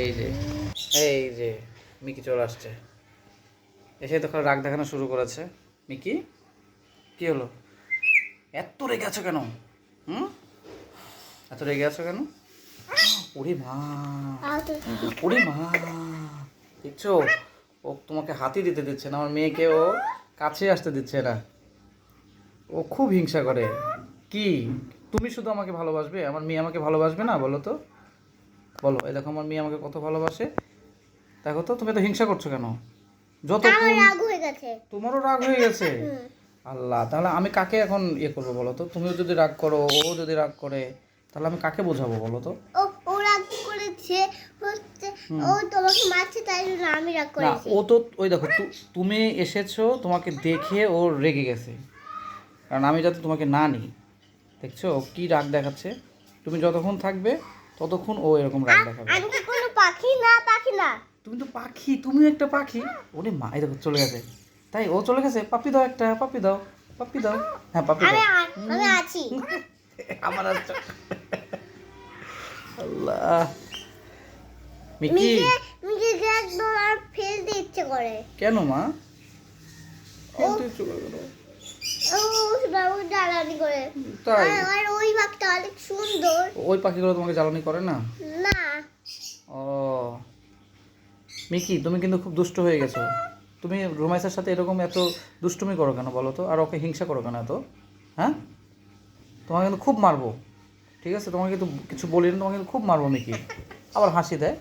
এই যে এই যে মিকি চলে আসছে, এসে তখন রাগ দেখানো শুরু করেছে। মিকি কি হলো, এত রেগে আছো কেন? হুম, এত রেগে আছো কেন? ওরে মা, ওরে মা, দেখছো ও তোমাকে হাতি দিতে দিচ্ছে না, আমার মেয়েকে ও কাছে আসতে দিচ্ছে না, ও খুব হিংসা করে। কি তুমি শুধু আমাকে ভালোবাসবে, আমার মেয়ে আমাকে ভালোবাসবে না? বলো তো, বলো। এই দেখো আমার মেয়ে আমাকে কত ভালোবাসে, দেখো তো। তুমি তো হিংসা করছো কেন? যতক্ষণ রাগ হয়ে গেছে, তোমারও রাগ হয়ে গেছে। আল্লাহ, তাহলে আমি কাকে এখন ইয়ে করবো বলো তো? তুমিও যদি রাগ করো, ও যদি রাগ করে, তাহলে আমি কাকে বোঝাবো বলো তো? ও রাগ করেছে হচ্ছে, ও তোমাকে মারছে তাই জন্য আমি রাগ না, করেছি। ও তো ওই দেখো তুমি এসেছো, তোমাকে দেখে ও রেগে গেছে, কারণ আমি যাতে তোমাকে না নিই। দেখছো ও কি রাগ দেখাচ্ছে? তুমি যতক্ষণ থাকবে ততক্ষণ ও এরকম রাগ দেখাবে। আমি কি কোনো পাখি না? পাখি না। তুমি তো পাখি, তুমিও একটা পাখি। ওরে মা, এই দেখো চলে গেছে। তাই ও চলে গেছে। পাপ্পি দাও, একটা পাপ্পি দাও, পাপ্পি দাও। হ্যাঁ পাপ্পি দাও। আমি আছি। আমার আচ্ছা, আল্লাহ। মিকি, মিকে একদম আর ফেলতে ইচ্ছে করে। কেন মা? ও ফেলতে চলে গেল? ও বাবু জ্বালানি করে। তাই? আর ওই বাঘটা অনেক সুন্দর। ওই পাখিগুলো তোমাকে জ্বালানি করে না? না, ও মিকি, তুমি কিন্তু খুব দুষ্ট হয়ে গেছো। তুমি রোমাইসের সাথে এরকম এত দুষ্টুমি করো কেন বলো তো? আর ওকে হিংসা করো কেন এত? হ্যাঁ, তোমাকে কিন্তু খুব মারবো। ঠিক আছে, তোমাকে কিন্তু কিছু বলি না, তোমাকে কিন্তু খুব মারবো মিকি। আবার হাসি দেয়।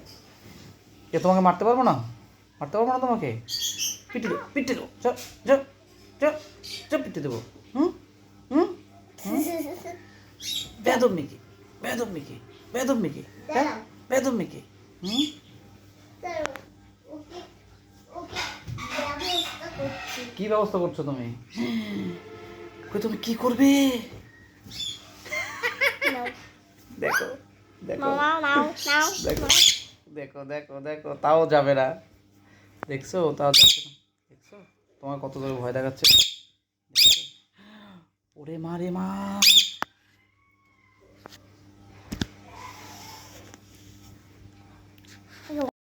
এ তোমাকে মারতে পারবো না? মারতে পারবো না তোমাকে? পিটি দেবো, পিটি দেবো, চ চ চ চ, পিটি দেবো। হুম হুম হুম, বেদব মিকি, বেদব মিকি, বেদব মিকি, হ্যাঁ বেদব মিকি। হুম, ওকে ওকে ব্যবস্থা করছি। কি ব্যবস্থা করছো তুমি? কই তুমি কি করবে? দেখো দেখো নাও নাও নাও। দেখো দেখো দেখো দেখো, তাও যাবে না। দেখছো, তাও যাচ্ছে না। দেখছো তোমার কত জোরে ভয় দেখাচ্ছে। দেখছো? ওরে মা রে মা।